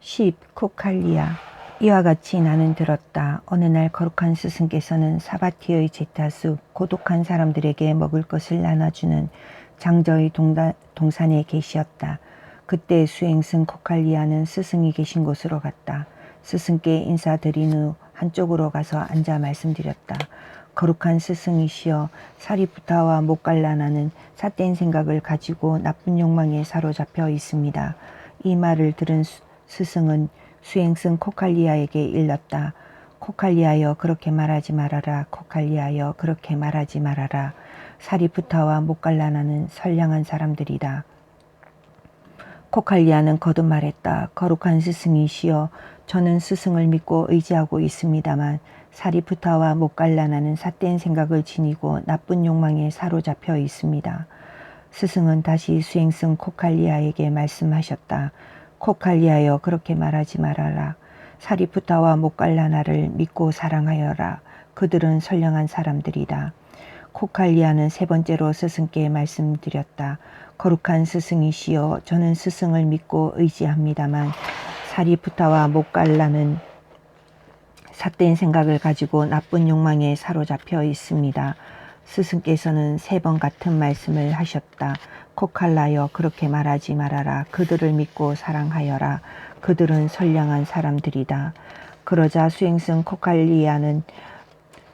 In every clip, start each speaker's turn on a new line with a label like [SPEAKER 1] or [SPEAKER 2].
[SPEAKER 1] 10. 코칼리아. 이와 같이 나는 들었다. 어느 날 거룩한 스승께서는 사바티의 제타수 고독한 사람들에게 먹을 것을 나눠주는 장저의 동산에 계시었다. 그때 수행승 코칼리아는 스승이 계신 곳으로 갔다. 스승께 인사드린 후 한쪽으로 가서 앉아 말씀드렸다. 거룩한 스승이시여, 사리푸타와 모갈라나는 삿된 생각을 가지고 나쁜 욕망에 사로잡혀 있습니다. 이 말을 들은 스승은 수행승 코칼리아에게 일렀다. 코칼리아여, 그렇게 말하지 말아라. 코칼리아여, 그렇게 말하지 말아라. 사리푸타와 모갈라나는 선량한 사람들이다. 코칼리아는 거듭 말했다. 거룩한 스승이시여, 저는 스승을 믿고 의지하고 있습니다만 사리푸타와 모갈라나는 삿된 생각을 지니고 나쁜 욕망에 사로잡혀 있습니다. 스승은 다시 수행승 코칼리아에게 말씀하셨다. 코칼리아여, 그렇게 말하지 말아라. 사리푸타와 모갈라나를 믿고 사랑하여라. 그들은 선량한 사람들이다. 코칼리아는 세 번째로 스승께 말씀드렸다. 거룩한 스승이시여, 저는 스승을 믿고 의지합니다만 사리푸타와 모갈라는 삿된 생각을 가지고 나쁜 욕망에 사로잡혀 있습니다. 스승께서는 세 번 같은 말씀을 하셨다. 코칼라여, 그렇게 말하지 말아라. 그들을 믿고 사랑하여라. 그들은 선량한 사람들이다. 그러자 수행승 코칼리아는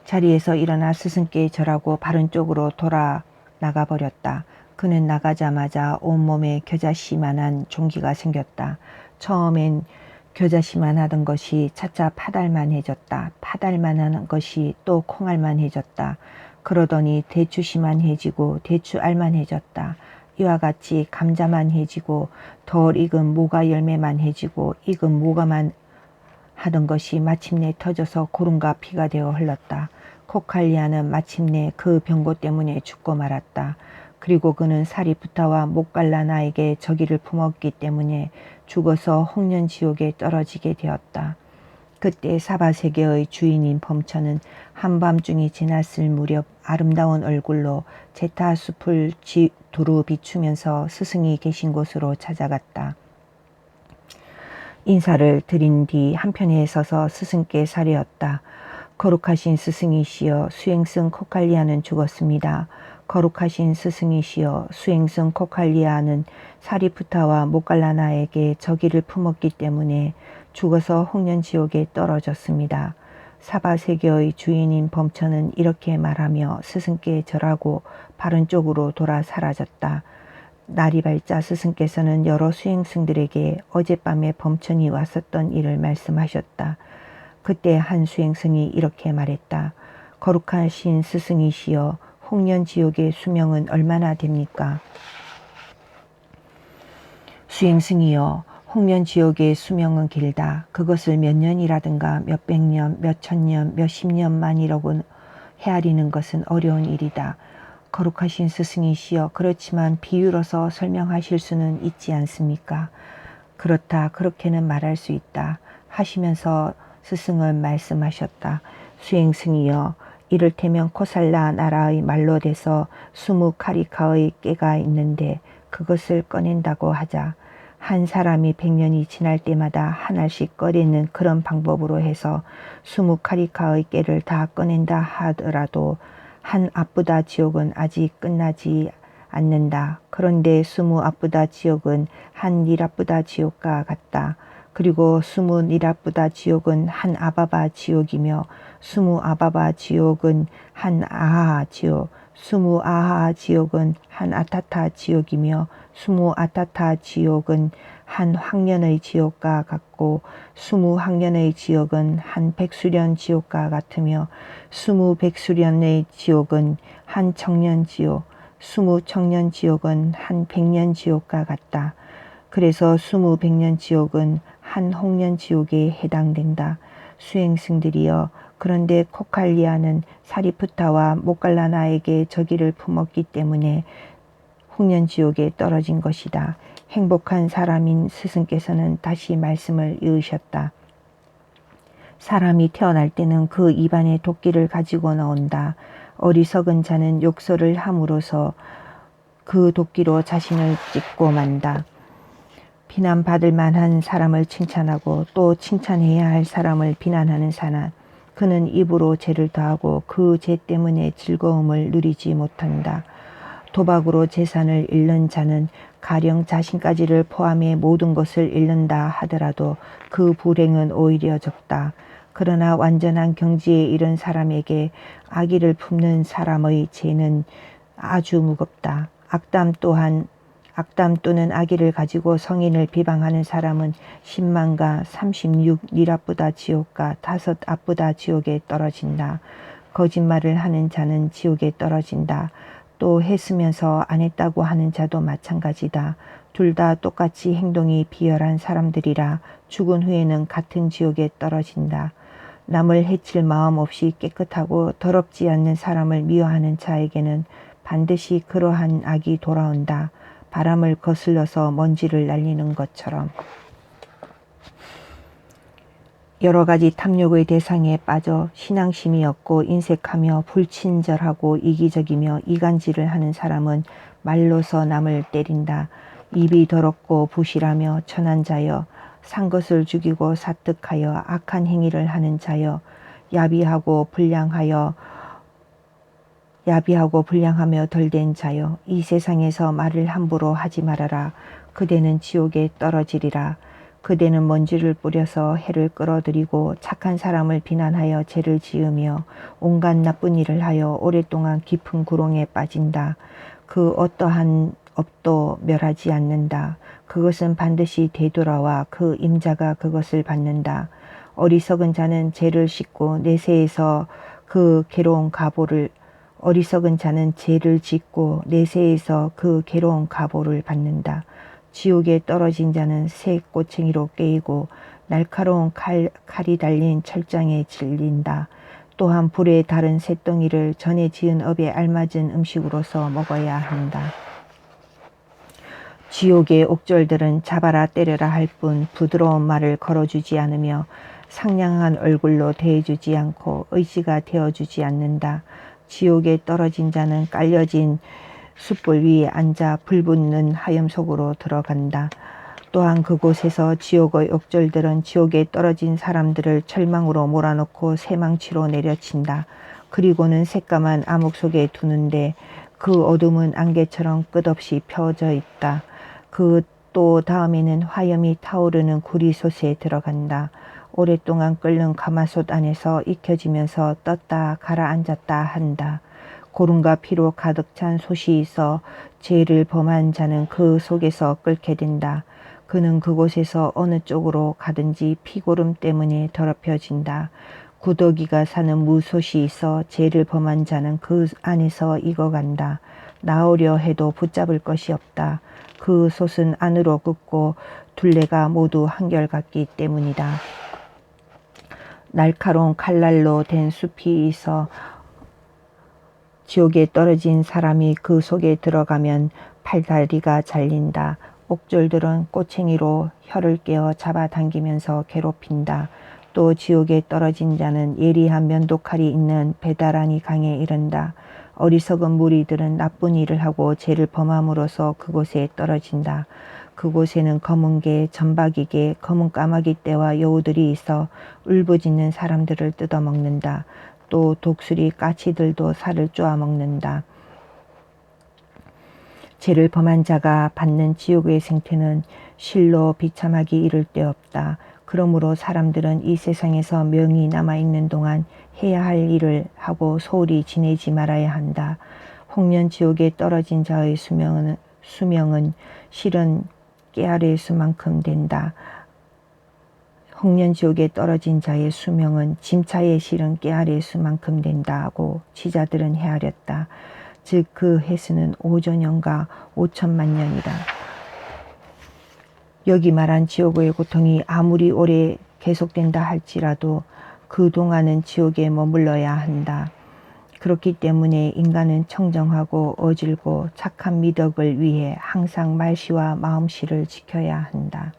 [SPEAKER 1] 자리에서 일어나 스승께 절하고 바른 쪽으로 돌아 나가버렸다. 그는 나가자마자 온몸에 겨자씨만한 종기가 생겼다. 처음엔 겨자씨만하던 것이 차차 파달만해졌다. 파달만한 것이 또 콩알만해졌다. 그러더니 대추씨만해지고 대추알만해졌다. 이와 같이 감자만해지고 덜 익은 모가 열매만해지고 익은 모가만 하던 것이 마침내 터져서 고름과 피가 되어 흘렀다. 코칼리아는 마침내 그 병고 때문에 죽고 말았다. 그리고 그는 사리푸타와 모갈라나에게 저기를 품었기 때문에 죽어서 홍련지옥에 떨어지게 되었다. 그때 사바세계의 주인인 범처는 한밤중이 지났을 무렵 아름다운 얼굴로 제타숲을 두루 비추면서 스승이 계신 곳으로 찾아갔다. 인사를 드린 뒤 한편에 서서 스승께 사례었다. 거룩하신 스승이시여, 수행승 코칼리아는 죽었습니다. 거룩하신 스승이시여, 수행승 코칼리아는 사리푸타와 모갈라나에게 저기를 품었기 때문에 죽어서 홍련지옥에 떨어졌습니다. 사바세계의 주인인 범처는 이렇게 말하며 스승께 절하고 바른 쪽으로 돌아 사라졌다. 날이 밝자 스승께서는 여러 수행승들에게 어젯밤에 범천이 왔었던 일을 말씀하셨다. 그때 한 수행승이 이렇게 말했다. 거룩하신 스승이시여, 홍련지옥의 수명은 얼마나 됩니까? 수행승이여, 홍련지옥의 수명은 길다. 그것을 몇 년이라든가 몇 백 년, 몇 천 년, 몇 십 년만이라고 헤아리는 것은 어려운 일이다. 거룩하신 스승이시여, 그렇지만 비유로서 설명하실 수는 있지 않습니까? 그렇다, 그렇게는 말할 수 있다 하시면서 스승은 말씀하셨다. 수행승이여, 이를테면 코살라 나라의 말로 돼서 20카리카의 깨가 있는데 그것을 꺼낸다고 하자. 한 사람이 100년이 지날 때마다 하나씩 꺼내는 그런 방법으로 해서 20카리카의 깨를 다 꺼낸다 하더라도 한 아프다 지옥은 아직 끝나지 않는다. 그런데 20 아프다 지옥은 한 니라쁘다 지옥과 같다. 그리고 20 니라쁘다 지옥은 한 아바바 지옥이며 20 아바바 지옥은 한 아하 지옥, 20 아하 지옥은 한 아타타 지옥이며 20 아타타 지옥은 한 황년의 지옥과 같고 20 황년의 지옥은 한 백수련 지옥과 같으며 20 백수련의 지옥은 한 청년 지옥, 20 청년 지옥은 한 백년 지옥과 같다. 그래서 20 백년 지옥은 한 홍년 지옥에 해당된다. 수행승들이여, 그런데 코칼리아는 사리푸타와 모갈라나에게 저기를 품었기 때문에 홍련지옥에 떨어진 것이다. 행복한 사람인 스승께서는 다시 말씀을 이으셨다. 사람이 태어날 때는 그 입안에 도끼를 가지고 나온다. 어리석은 자는 욕설을 함으로써 그 도끼로 자신을 찢고 만다. 비난받을 만한 사람을 칭찬하고 또 칭찬해야 할 사람을 비난하는 사람. 그는 입으로 죄를 더하고 그 죄 때문에 즐거움을 누리지 못한다. 도박으로 재산을 잃는 자는 가령 자신까지를 포함해 모든 것을 잃는다 하더라도 그 불행은 오히려 적다. 그러나 완전한 경지에 이른 사람에게 악의를 품는 사람의 죄는 아주 무겁다. 악담 또는 악의를 가지고 성인을 비방하는 사람은 10만과 36리라보다 지옥과 5앞보다 지옥에 떨어진다. 거짓말을 하는 자는 지옥에 떨어진다. 또 했으면서 안 했다고 하는 자도 마찬가지다. 둘 다 똑같이 행동이 비열한 사람들이라 죽은 후에는 같은 지옥에 떨어진다. 남을 해칠 마음 없이 깨끗하고 더럽지 않는 사람을 미워하는 자에게는 반드시 그러한 악이 돌아온다. 바람을 거슬러서 먼지를 날리는 것처럼. 여러 가지 탐욕의 대상에 빠져 신앙심이 없고 인색하며 불친절하고 이기적이며 이간질을 하는 사람은 말로서 남을 때린다. 입이 더럽고 부실하며 천한 자여, 산 것을 죽이고 사뜩하여 악한 행위를 하는 자여, 야비하고 불량하며 덜된 자여, 이 세상에서 말을 함부로 하지 말아라. 그대는 지옥에 떨어지리라. 그대는 먼지를 뿌려서 해를 끌어들이고 착한 사람을 비난하여 죄를 지으며 온갖 나쁜 일을 하여 오랫동안 깊은 구렁에 빠진다. 그 어떠한 업도 멸하지 않는다. 그것은 반드시 되돌아와 그 임자가 그것을 받는다. 어리석은 자는 죄를 짓고 내세에서 그 괴로운 가보를 받는다. 지옥에 떨어진 자는 새 꼬챙이로 꿰이고 날카로운 칼이 달린 철장에 질린다. 또한 불에 달은 쇳덩이를 전에 지은 업에 알맞은 음식으로서 먹어야 한다. 지옥의 옥졸들은 잡아라 때려라 할 뿐 부드러운 말을 걸어주지 않으며 상냥한 얼굴로 대해주지 않고 의지가 되어주지 않는다. 지옥에 떨어진 자는 깔려진 숯불 위에 앉아 불붙는 하염 속으로 들어간다. 또한 그곳에서 지옥의 옥졸들은 지옥에 떨어진 사람들을 철망으로 몰아넣고 새망치로 내려친다. 그리고는 새까만 암흑 속에 두는데 그 어둠은 안개처럼 끝없이 펴져 있다. 그 또 다음에는 화염이 타오르는 구리솥에 들어간다. 오랫동안 끓는 가마솥 안에서 익혀지면서 떴다 가라앉았다 한다. 고름과 피로 가득 찬 솥이 있어 죄를 범한 자는 그 속에서 끓게 된다. 그는 그곳에서 어느 쪽으로 가든지 피고름 때문에 더럽혀진다. 구더기가 사는 무솥이 있어 죄를 범한 자는 그 안에서 익어간다. 나오려 해도 붙잡을 것이 없다. 그 솥은 안으로 긋고 둘레가 모두 한결같기 때문이다. 날카로운 칼날로 된 숲이 있어 지옥에 떨어진 사람이 그 속에 들어가면 팔다리가 잘린다. 옥졸들은 꼬챙이로 혀를 깨어 잡아당기면서 괴롭힌다. 또 지옥에 떨어진 자는 예리한 면도칼이 있는 배다라니 강에 이른다. 어리석은 무리들은 나쁜 일을 하고 죄를 범함으로써 그곳에 떨어진다. 그곳에는 검은 개, 점박이개, 검은 까마귀 떼와 여우들이 있어 울부짖는 사람들을 뜯어먹는다. 또 독수리, 까치들도 살을 쪼아먹는다. 죄를 범한 자가 받는 지옥의 생태는 실로 비참하기 이를 데 없다. 그러므로 사람들은 이 세상에서 명이 남아있는 동안 해야 할 일을 하고 소홀히 지내지 말아야 한다. 홍련 지옥에 떨어진 자의 수명은 실은 깨알의 수만큼 된다. 홍련 지옥에 떨어진 자의 수명은 짐차에 실은 깨알의 수만큼 된다고 지자들은 헤아렸다. 즉 그 해수는 5조년과 5천만 년이다. 여기 말한 지옥의 고통이 아무리 오래 계속된다 할지라도 그동안은 지옥에 머물러야 한다. 그렇기 때문에 인간은 청정하고 어질고 착한 미덕을 위해 항상 말씨와 마음씨를 지켜야 한다.